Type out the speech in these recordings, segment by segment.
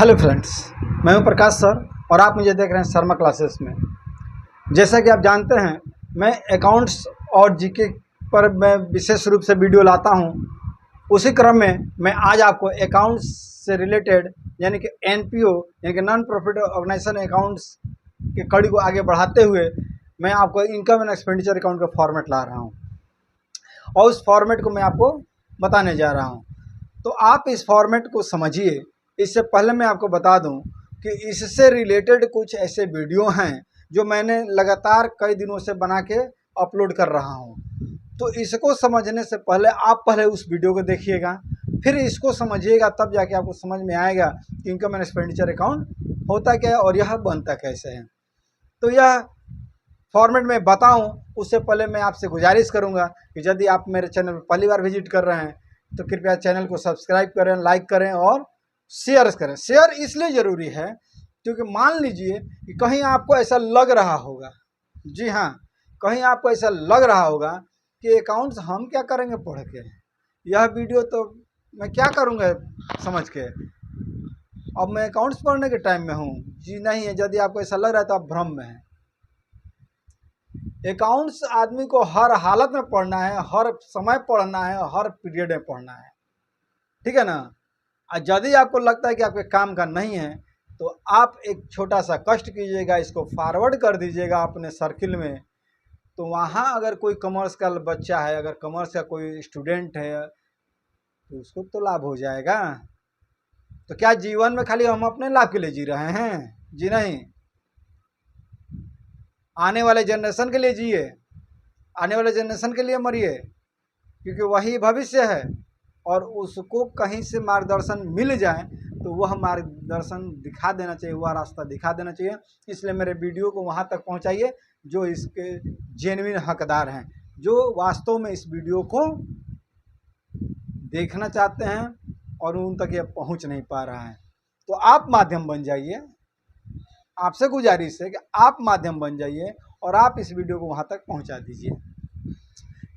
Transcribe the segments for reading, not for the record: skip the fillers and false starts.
Hello friends, मैं हूं प्रकाश sir और आप मुझे देख रहे हैं शर्मा क्लासेस में। जैसा कि आप जानते हैं, मैं अकाउंट्स और जीके पर मैं विशेष रूप से वीडियो लाता हूं। उसी क्रम में मैं आज आपको अकाउंट्स से रिलेटेड यानी कि एनपीओ यानी कि नॉन प्रॉफिट ऑर्गेनाइजेशन अकाउंट्स के कड़ी को आगे बढ़ाते हुए मैं आपको इनकम एंड एक्सपेंडिचर अकाउंट का फॉर्मेट ला रहा हूँ और उस फॉर्मेट को मैं आपको बताने जा रहा हूँ। तो आप इस फॉर्मेट को समझिए। इससे पहले मैं आपको बता दूं कि इससे रिलेटेड कुछ ऐसे वीडियो हैं जो मैंने लगातार कई दिनों से बना के अपलोड कर रहा हूं। तो इसको समझने से पहले आप पहले उस वीडियो को देखिएगा, फिर इसको समझिएगा, तब जाके आपको समझ में आएगा कि इनकम एंड एक्सपेंडिचर अकाउंट होता क्या है और यह बनता कैसे है। तो यह फॉर्मेट में बताऊं उससे पहले मैं आपसे गुजारिश करूंगा कि यदि आप मेरे चैनल पर पहली बार विजिट कर रहे हैं तो कृपया चैनल को सब्सक्राइब करें, लाइक करें और शेयर करें। शेयर इसलिए ज़रूरी है क्योंकि मान लीजिए कि कहीं आपको ऐसा लग रहा होगा, जी हाँ, कहीं आपको ऐसा लग रहा होगा कि अकाउंट्स हम क्या करेंगे पढ़ के, यह वीडियो तो मैं क्या करूँगा समझ के, अब मैं अकाउंट्स पढ़ने के टाइम में हूँ। जी नहीं है, यदि आपको ऐसा लग रहा है तो आप भ्रम में हैं। अकाउंट्स आदमी को हर हालत में पढ़ना है, हर समय पढ़ना है, हर पीरियड में पढ़ना है, ठीक है ना। यदि आपको लगता है कि आपके काम का नहीं है तो आप एक छोटा सा कष्ट कीजिएगा, इसको फॉरवर्ड कर दीजिएगा अपने सर्किल में। तो वहाँ अगर कोई कॉमर्स का बच्चा है, अगर कॉमर्स का कोई स्टूडेंट है तो उसको तो लाभ हो जाएगा। तो क्या जीवन में खाली हम अपने लाभ के लिए जी रहे हैं? जी नहीं, आने वाले जनरेशन के लिए जिए, आने वाले जनरेशन के लिए मरिए, क्योंकि वही भविष्य है। और उसको कहीं से मार्गदर्शन मिल जाए तो वह मार्गदर्शन दिखा देना चाहिए, वह रास्ता दिखा देना चाहिए। इसलिए मेरे वीडियो को वहाँ तक पहुँचाइए जो इसके जेन्युइन हकदार हैं, जो वास्तव में इस वीडियो को देखना चाहते हैं और उन तक यह पहुँच नहीं पा रहा है। तो आप माध्यम बन जाइए, आपसे गुजारिश है कि आप माध्यम बन जाइए और आप इस वीडियो को वहाँ तक पहुँचा दीजिए।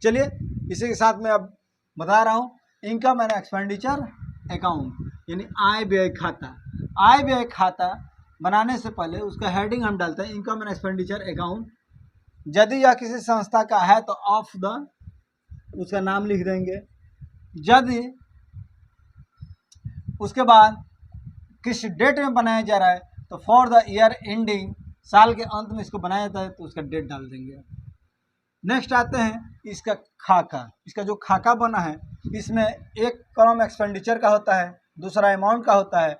चलिए, इसी के साथ मैं अब बता रहा हूँ इनकम एंड एक्सपेंडिचर अकाउंट यानी आय व्यय खाता। आय व्यय खाता बनाने से पहले उसका हेडिंग हम डालते हैं इनकम एंड एक्सपेंडिचर अकाउंट। यदि यह किसी संस्था का है तो ऑफ द उसका नाम लिख देंगे। यदि उसके बाद किस डेट में बनाया जा रहा है तो फॉर द ईयर एंडिंग, साल के अंत में इसको बनाया जाता है तो उसका डेट डाल देंगे। नेक्स्ट आते हैं इसका खाका। इसका जो खाका बना है इसमें एक कॉलम एक्सपेंडिचर का होता है, दूसरा अमाउंट का होता है,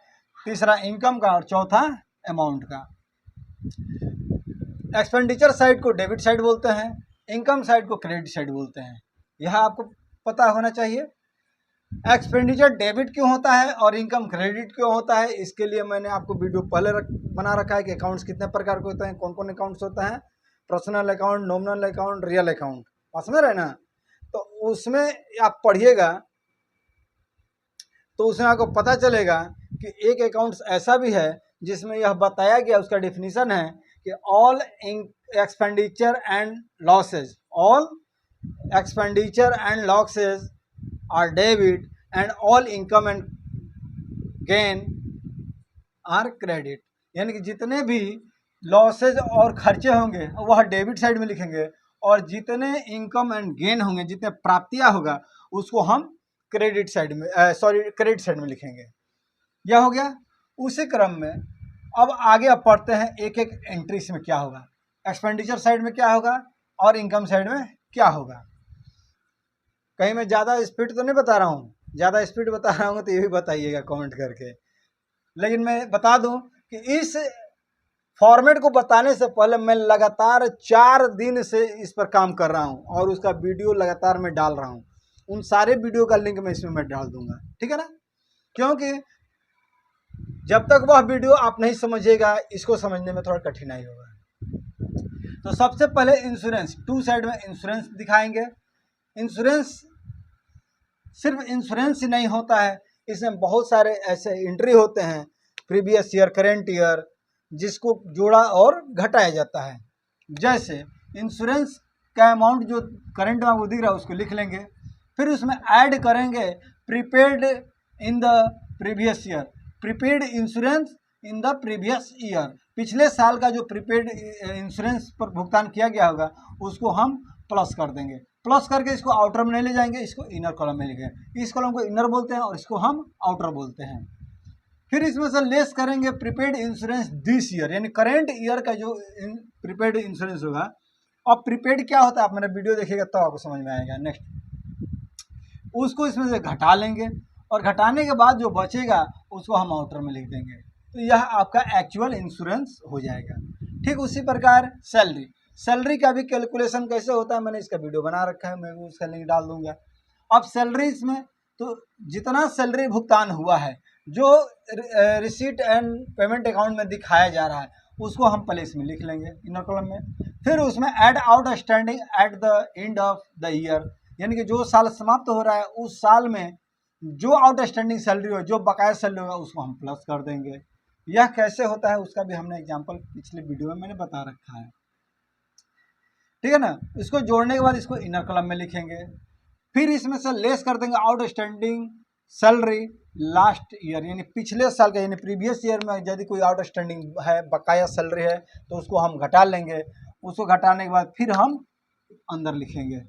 तीसरा इनकम का और चौथा अमाउंट का। एक्सपेंडिचर साइड को डेबिट साइड बोलते हैं, इनकम साइड को क्रेडिट साइड बोलते हैं। यह आपको पता होना चाहिए। एक्सपेंडिचर डेबिट क्यों होता है और इनकम क्रेडिट क्यों होता है, इसके लिए मैंने आपको वीडियो पहले बना रखा है कि अकाउंट्स कितने प्रकार के होते हैं, कौन कौन अकाउंट्स होते हैं, personal account, nominal account, real account, समझ रहे ना। तो उसमें आप पढ़िएगा तो उसमें आपको पता चलेगा कि एक अकाउंट्स ऐसा भी है जिसमें यह बताया गया, उसका डिफिनीशन है कि all expenditure and losses, all expenditure and losses are debit and all income and gain are credit. यानी कि जितने भी लॉसेज और खर्चे होंगे वह डेबिट साइड में लिखेंगे और जितने इनकम एंड गेन होंगे, जितने प्राप्तियां होगा, उसको हम क्रेडिट साइड में क्रेडिट साइड में लिखेंगे। यह हो गया। उसी क्रम में अब आगे अब पढ़ते हैं एक एक एंट्रीज में क्या होगा, एक्सपेंडिचर साइड में क्या होगा और इनकम साइड में क्या होगा। कहीं मैं ज़्यादा स्पीड तो नहीं बता रहा हूँ, ज़्यादा स्पीड बता रहा हूँ तो ये भी बताइएगा कमेंट करके। लेकिन मैं बता दूं कि इस फॉर्मेट को बताने से पहले मैं लगातार 4 दिन से इस पर काम कर रहा हूं और उसका वीडियो लगातार मैं डाल रहा हूं। उन सारे वीडियो का लिंक मैं इसमें मैं डाल दूंगा, ठीक है ना। क्योंकि जब तक वह वीडियो आप नहीं समझिएगा इसको समझने में थोड़ा कठिनाई होगा। तो सबसे पहले इंश्योरेंस, 2 साइड में इंश्योरेंस दिखाएंगे। इंश्योरेंस सिर्फ इंश्योरेंस ही नहीं होता है, इसमें बहुत सारे ऐसे एंट्री होते हैं, प्रीवियस ईयर, करेंट ईयर, जिसको जोड़ा और घटाया जाता है। जैसे इंश्योरेंस का अमाउंट जो करंट में वो दिख रहा है उसको लिख लेंगे, फिर उसमें ऐड करेंगे prepaid in the previous year, prepaid insurance in the previous year, पिछले साल का जो प्रीपेड इंश्योरेंस पर भुगतान किया गया होगा उसको हम प्लस कर देंगे। प्लस करके इसको आउटर में नहीं ले जाएंगे, इसको इनर कॉलम में लिखेंगे। इस कॉलम को इनर बोलते हैं और इसको हम आउटर बोलते हैं। फिर इसमें से लेस करेंगे प्रीपेड इंश्योरेंस दिस ईयर, यानी करेंट ईयर का जो प्रीपेड इंश्योरेंस होगा। अब प्रीपेड क्या होता है, आप मेरा वीडियो देखिएगा तो आपको समझ में आएगा। नेक्स्ट उसको इसमें से घटा लेंगे और घटाने के बाद जो बचेगा उसको हम आउटर में लिख देंगे, तो यह आपका एक्चुअल इंश्योरेंस हो जाएगा। ठीक उसी प्रकार सैलरी का भी कैलकुलेशन कैसे होता है, मैंने इसका वीडियो बना रखा है, मैं उसका लिंक डाल दूंगा। अब सैलरी इसमें तो जितना सैलरी भुगतान हुआ है जो रिसीट एंड पेमेंट अकाउंट में दिखाया जा रहा है उसको हम पहले इसमें लिख लेंगे इनर कॉलम में। फिर उसमें add outstanding at the end of the year, यानी कि जो साल समाप्त हो रहा है उस साल में जो आउटस्टैंडिंग सैलरी हो, जो बकाया सैलरी होगा उसको हम प्लस कर देंगे। यह कैसे होता है उसका भी हमने एग्जांपल पिछले वीडियो में मैंने बता रखा है, ठीक है ना। इसको जोड़ने के बाद इसको इनर कॉलम में लिखेंगे। फिर इसमें से लेस कर देंगे आउटस्टैंडिंग सैलरी लास्ट ईयर, यानी पिछले साल का, यानी प्रीवियस ईयर में यदि कोई आउटस्टैंडिंग है, बकाया सैलरी है तो उसको हम घटा लेंगे। उसको घटाने के बाद फिर हम अंदर लिखेंगे।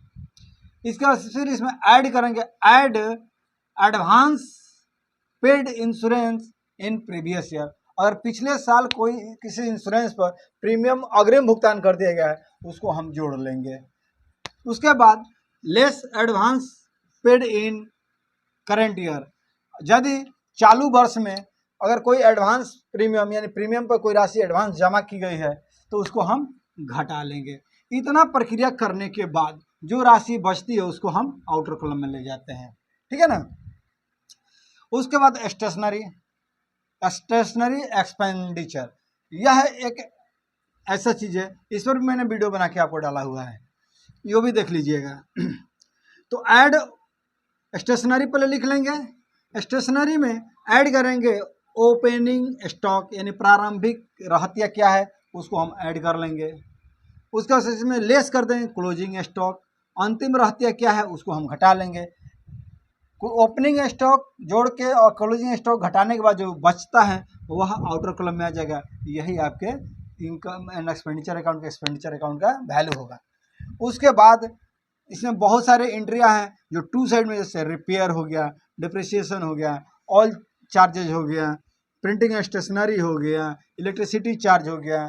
इसके बाद फिर इसमें ऐड करेंगे add advance paid insurance in previous year, अगर पिछले साल कोई किसी इंश्योरेंस पर प्रीमियम अग्रिम भुगतान कर दिया गया है उसको हम जोड़ लेंगे। उसके बाद less advance paid in current year, यदि चालू वर्ष में अगर कोई एडवांस प्रीमियम यानी प्रीमियम पर कोई राशि एडवांस जमा की गई है तो उसको हम घटा लेंगे। इतना प्रक्रिया करने के बाद जो राशि बचती है उसको हम आउटर कॉलम में ले जाते हैं, ठीक है ना। उसके बाद स्टेशनरी एक्सपेंडिचर, यह एक ऐसा चीज़ है, इस पर भी मैंने वीडियो बना के आपको डाला हुआ है, ये भी देख लीजिएगा। तो ऐड स्टेशनरी पहले लिख लेंगे। स्टेशनरी में ऐड करेंगे ओपनिंग स्टॉक, यानी प्रारंभिक रहतिया क्या है उसको हम ऐड कर लेंगे। उसका इसमें लेस कर देंगे क्लोजिंग स्टॉक, अंतिम रहतिया क्या है उसको हम घटा लेंगे। ओपनिंग स्टॉक जोड़ के और क्लोजिंग स्टॉक घटाने के बाद जो बचता है वह आउटर कॉलम में आ जाएगा। यही आपके इनकम एंड एक्सपेंडिचर अकाउंट का एक्सपेंडिचर अकाउंट का वैल्यू होगा। उसके बाद इसमें बहुत सारे एंट्रियां हैं जो टू साइड में, जैसे रिपेयर हो गया, डिप्रिसिएशन हो गया, ऑल चार्जेज हो गया, प्रिंटिंग एंड स्टेशनरी हो गया, इलेक्ट्रिसिटी चार्ज हो गया,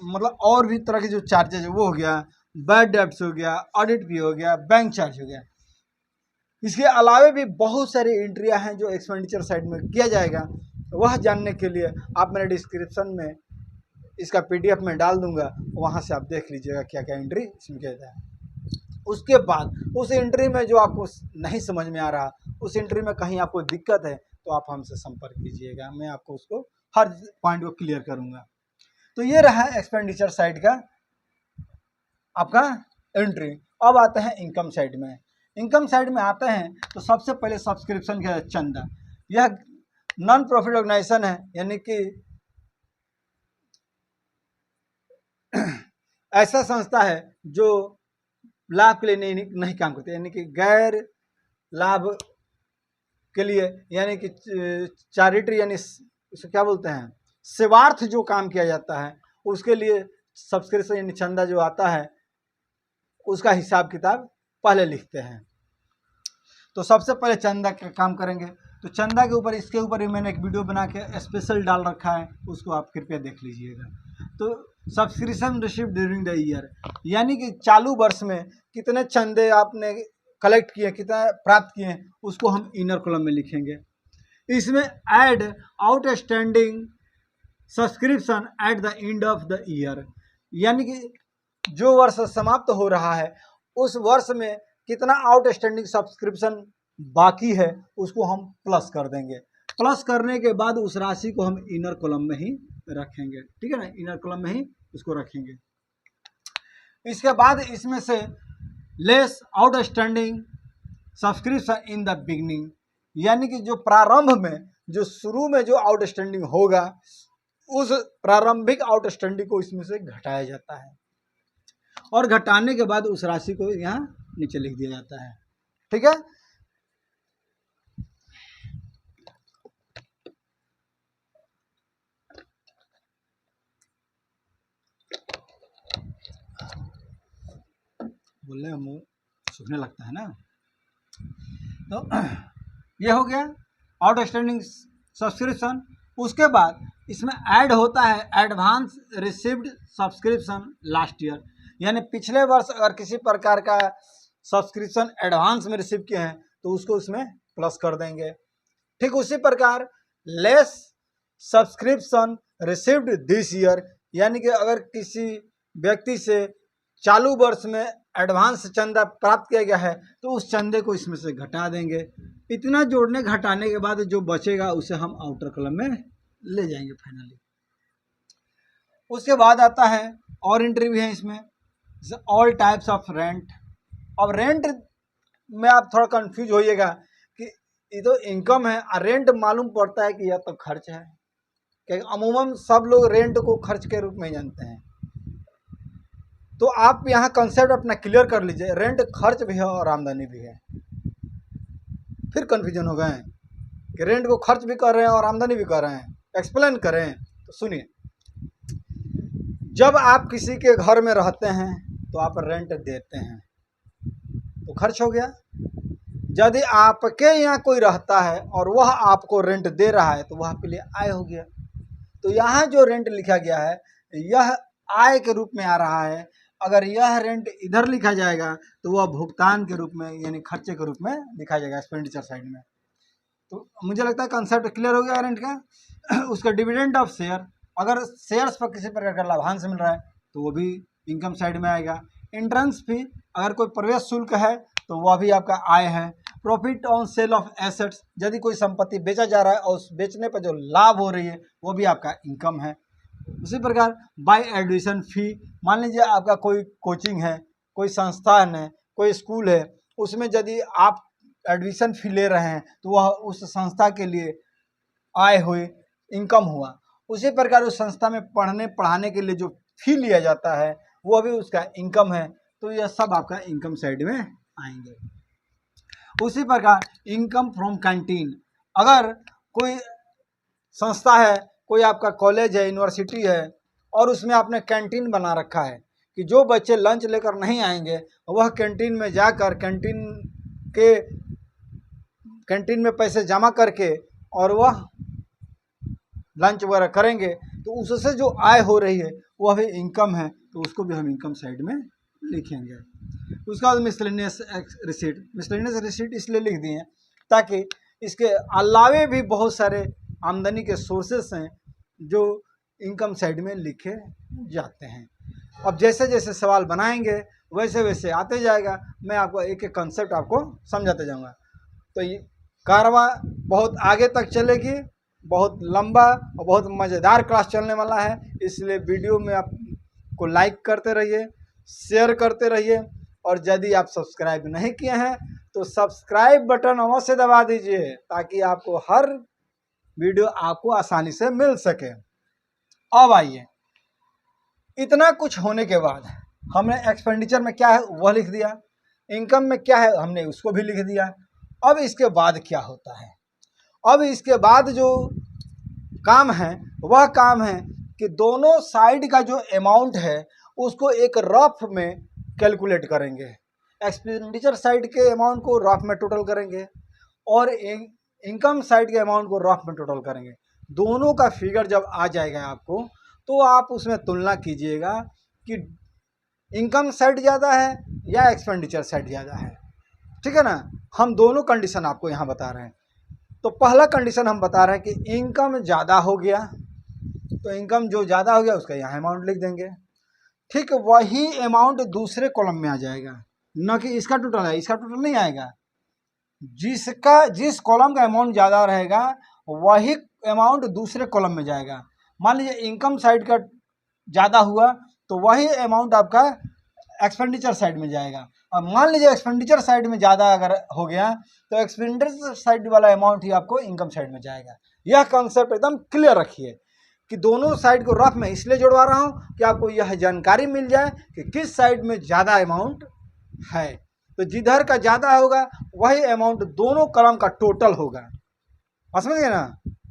मतलब और भी तरह के जो चार्जेज है वो हो गया, बैड डेब्ट्स हो गया, ऑडिट भी हो गया, बैंक चार्ज हो गया। इसके अलावा भी बहुत सारी एंट्रियां हैं जो एक्सपेंडिचर साइड में किया जाएगा। वह जानने के लिए आप मेरे डिस्क्रिप्शन में इसका PDF में डाल दूंगा, वहां से आप देख लीजिएगा क्या क्या एंट्री इसमें किया जाए। उसके बाद उस एंट्री में जो आपको नहीं समझ में आ रहा, उस एंट्री में कहीं आपको दिक्कत है तो आप हमसे संपर्क कीजिएगा, मैं आपको उसको हर पॉइंट को क्लियर करूंगा। तो ये रहा एक्सपेंडिचर साइड का आपका एंट्री। अब आते हैं इनकम साइड में। इनकम साइड में आते हैं तो सबसे पहले सब्सक्रिप्शन का चंदा, यह नॉन प्रॉफिट ऑर्गेनाइजेशन है, यानी कि ऐसा संस्था है जो लाभ के लिए नहीं काम करते, यानी कि गैर लाभ के लिए, यानी कि चैरिटी, यानी उसे क्या बोलते हैं, सेवार्थ जो काम किया जाता है उसके लिए सब्सक्रिप्शन यानी चंदा जो आता है उसका हिसाब किताब पहले लिखते हैं। तो सबसे पहले चंदा का काम करेंगे। तो चंदा के ऊपर, इसके ऊपर भी मैंने एक वीडियो बना के स्पेशल डाल रखा है, उसको आप कृपया देख लीजिएगा। तो subscription received during the year, यानी कि चालू वर्ष में कितने चंदे आपने कलेक्ट किए, कितना प्राप्त किए, उसको हम इनर कॉलम में लिखेंगे। इसमें add outstanding subscription at the end of the year, यानी कि जो वर्ष समाप्त हो रहा है उस वर्ष में कितना आउटस्टैंडिंग सब्सक्रिप्शन बाकी है उसको हम प्लस कर देंगे। प्लस करने के बाद उस राशि को हम इनर कॉलम में ही रखेंगे, ठीक है ना, इनर कॉलम में ही उसको रखेंगे। इसके बाद इसमें से less outstanding subscription in the beginning, यानी कि जो प्रारंभ में, जो शुरू में जो आउटस्टैंडिंग होगा उस प्रारंभिक आउटस्टैंडिंग को इसमें से घटाया जाता है और घटाने के बाद उस राशि को यहाँ नीचे लिख दिया जाता है, ठीक है। बोलने में मुँह सूखने लगता है ना। तो ये हो गया आउटस्टैंडिंग सब्सक्रिप्शन। उसके बाद इसमें ऐड होता है advance received subscription last year, यानी पिछले वर्ष अगर किसी प्रकार का सब्सक्रिप्शन एडवांस में रिसीव किए हैं तो उसको उसमें प्लस कर देंगे। ठीक उसी प्रकार less subscription received this year, यानी कि अगर किसी व्यक्ति से चालू वर्ष में एडवांस चंदा प्राप्त किया गया है तो उस चंदे को इसमें से घटा देंगे। इतना जोड़ने घटाने के बाद जो बचेगा उसे हम आउटर कॉलम में ले जाएंगे फाइनली। उसके बाद आता है और एंट्री भी है इसमें, ऑल टाइप्स ऑफ रेंट। अब रेंट में आप थोड़ा कंफ्यूज होइएगा कि ये तो इनकम है और रेंट मालूम पड़ता है कि यह तो खर्च है, क्योंकि अमूमन सब लोग रेंट को खर्च के रूप में जानते हैं। तो आप यहाँ कंसेप्ट अपना क्लियर कर लीजिए, रेंट खर्च भी है और आमदनी भी है। फिर कंफ्यूजन हो गए हैं कि रेंट को खर्च भी कर रहे हैं और आमदनी भी कर रहे हैं, एक्सप्लेन करें। तो सुनिए, जब आप किसी के घर में रहते हैं तो आप रेंट देते हैं तो खर्च हो गया। यदि आपके यहाँ कोई रहता है और वह आपको रेंट दे रहा है तो वह आपके लिए आय हो गया। तो यहाँ जो रेंट लिखा गया है यह आय के रूप में आ रहा है। अगर यह रेंट इधर लिखा जाएगा तो वह भुगतान के रूप में यानी खर्चे के रूप में लिखा जाएगा एक्सपेंडिचर साइड में। तो मुझे लगता है कंसेप्ट क्लियर हो गया रेंट का। उसका डिविडेंड ऑफ शेयर, अगर शेयर्स पर किसी प्रकार का लाभांश मिल रहा है तो वो भी इनकम साइड में आएगा। एंट्रेंस फी, अगर कोई प्रवेश शुल्क है तो वह भी आपका आय है। Profit on sale of assets, यदि कोई संपत्ति बेचा जा रहा है और उस बेचने पर जो लाभ हो रही है वो भी आपका इनकम है। उसी प्रकार बाय एडमिशन फी, मान लीजिए आपका कोई कोचिंग है, कोई संस्थान है, कोई स्कूल है, उसमें यदि आप एडमिशन फी ले रहे हैं तो वह उस संस्था के लिए आय हुई, इनकम हुआ। उसी प्रकार उस संस्था में पढ़ने पढ़ाने के लिए जो फी लिया जाता है वह भी उसका इनकम है। तो यह सब आपका इनकम साइड में आएंगे। उसी प्रकार इनकम फ्रॉम कैंटीन, अगर कोई संस्था है, कोई आपका कॉलेज है, यूनिवर्सिटी है और उसमें आपने कैंटीन बना रखा है कि जो बच्चे लंच लेकर नहीं आएंगे वह कैंटीन में जाकर कैंटीन में पैसे जमा करके और वह लंच वगैरह करेंगे, तो उससे जो आय हो रही है वह भी इनकम है। तो उसको भी हम इनकम साइड में लिखेंगे। उसके बाद मिसलेनियस रिसीट, मिसलेनियस रिसीट इसलिए लिख दिए ताकि इसके अलावे भी बहुत सारे आमदनी के सोर्सेस हैं जो इनकम साइड में लिखे जाते हैं। अब जैसे जैसे सवाल बनाएंगे वैसे वैसे आते जाएगा, मैं आपको एक एक कंसेप्ट आपको समझाते जाऊंगा। तो ये कारवां बहुत आगे तक चलेगी, बहुत लंबा और बहुत मज़ेदार क्लास चलने वाला है। इसलिए वीडियो में आपको लाइक करते रहिए, शेयर करते रहिए, और यदि आप सब्सक्राइब नहीं किए हैं तो सब्सक्राइब बटन अवश्य दबा दीजिए ताकि आपको हर वीडियो आपको आसानी से मिल सके। अब आइए, इतना कुछ होने के बाद हमने एक्सपेंडिचर में क्या है वह लिख दिया, इनकम में क्या है हमने उसको भी लिख दिया। अब इसके बाद क्या होता है? अब इसके बाद जो काम है वह काम है कि दोनों साइड का जो अमाउंट है उसको एक रफ में कैलकुलेट करेंगे। एक्सपेंडिचर साइड के अमाउंट को रफ में टोटल करेंगे और इनकम साइड के अमाउंट को रफ में टोटल करेंगे। दोनों का फिगर जब आ जाएगा आपको तो आप उसमें तुलना कीजिएगा कि इनकम साइड ज़्यादा है या एक्सपेंडिचर साइड ज़्यादा है। ठीक है ना, हम दोनों कंडीशन आपको यहाँ बता रहे हैं। तो पहला कंडीशन हम बता रहे हैं कि इनकम ज़्यादा हो गया, तो इनकम जो ज़्यादा हो गया उसका यहाँ अमाउंट लिख देंगे। ठीक, वही अमाउंट दूसरे कॉलम में आ जाएगा, न कि इसका टोटल है, इसका टोटल नहीं आएगा। जिस कॉलम का अमाउंट ज़्यादा रहेगा वही अमाउंट दूसरे कॉलम में जाएगा। मान लीजिए इनकम साइड का ज़्यादा हुआ तो वही अमाउंट आपका एक्सपेंडिचर साइड में जाएगा, और मान लीजिए एक्सपेंडिचर साइड में ज़्यादा अगर हो गया तो एक्सपेंडिचर साइड वाला अमाउंट ही आपको इनकम साइड में जाएगा। यह कॉन्सेप्ट एकदम क्लियर रखिए कि दोनों साइड को रफ में इसलिए जोड़वा रहा हूँ कि आपको यह जानकारी मिल जाए कि किस साइड में ज़्यादा अमाउंट है। तो जिधर का ज़्यादा होगा वही अमाउंट दोनों कॉलम का टोटल होगा। समझ गए ना।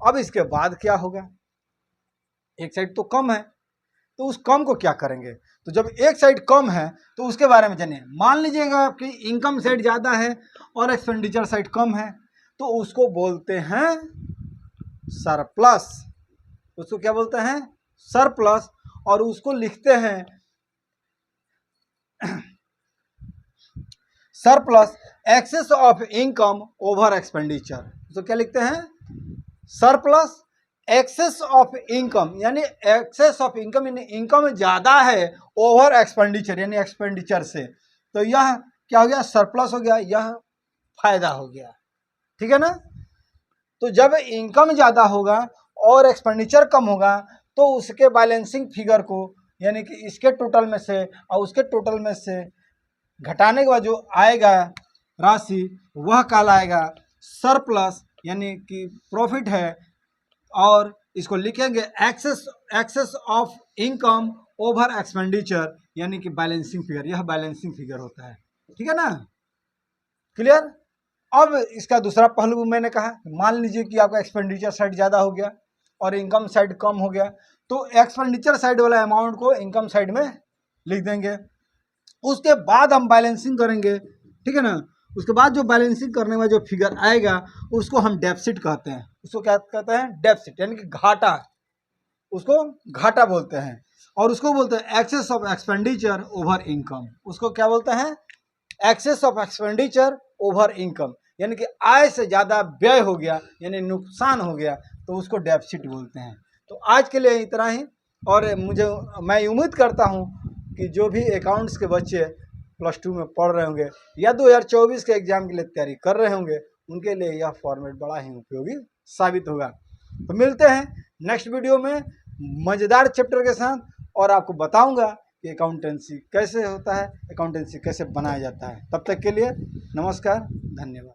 अब इसके बाद क्या होगा, एक साइड तो कम है तो उस कम को क्या करेंगे? तो जब एक साइड कम है तो उसके बारे में जानिए। मान लीजिएगा आपकी इनकम साइड ज़्यादा है और एक्सपेंडिचर साइड कम है, तो उसको बोलते हैं सरप्लस। उसको क्या बोलते हैं? सरप्लस। और उसको लिखते हैं surplus excess of income over expenditure. तो क्या लिखते हैं? सरप्लस एक्सेस ऑफ इनकम, यानी एक्सेस ऑफ इनकम यानी इनकम ज़्यादा है ओवर एक्सपेंडिचर यानी एक्सपेंडिचर से। तो यह क्या हो गया? सरप्लस हो गया, यह फायदा हो गया। ठीक है ना? तो जब इनकम ज़्यादा होगा और एक्सपेंडिचर कम होगा तो उसके बैलेंसिंग फिगर को, यानी कि इसके टोटल में से और उसके टोटल में से घटाने के बाद जो आएगा राशि वह कहलाएगा सरप्लस, यानी कि प्रॉफिट है। और इसको लिखेंगे excess of income over expenditure, यानी कि बैलेंसिंग फिगर। यह बैलेंसिंग फिगर होता है। ठीक है ना? क्लियर? अब इसका दूसरा पहलू मैंने कहा, मान लीजिए कि आपका एक्सपेंडिचर साइड ज़्यादा हो गया और इनकम साइड कम हो गया, तो एक्सपेंडिचर साइड वाला अमाउंट को इनकम साइड में लिख देंगे। उसके बाद हम बैलेंसिंग करेंगे। ठीक है ना? उसके बाद जो बैलेंसिंग करने में जो फिगर आएगा उसको हम डेफिसिट कहते हैं। उसको क्या कहते हैं? डेफिसिट, यानी कि घाटा। उसको घाटा बोलते हैं। और उसको बोलते हैं excess of expenditure over income. उसको क्या बोलते हैं? Excess of expenditure over income, यानी कि आय से ज़्यादा व्यय हो गया, यानी नुकसान हो गया, तो उसको डेफिसिट बोलते हैं। तो आज के लिए इतना ही। और मैं उम्मीद करता हूँ कि जो भी अकाउंट्स के बच्चे +2 में पढ़ रहे होंगे या 2024 के एग्ज़ाम के लिए तैयारी कर रहे होंगे, उनके लिए यह फॉर्मेट बड़ा ही उपयोगी साबित होगा। तो मिलते हैं नेक्स्ट वीडियो में मज़ेदार चैप्टर के साथ, और आपको बताऊंगा कि अकाउंटेंसी कैसे होता है, अकाउंटेंसी कैसे बनाया जाता है। तब तक के लिए नमस्कार, धन्यवाद।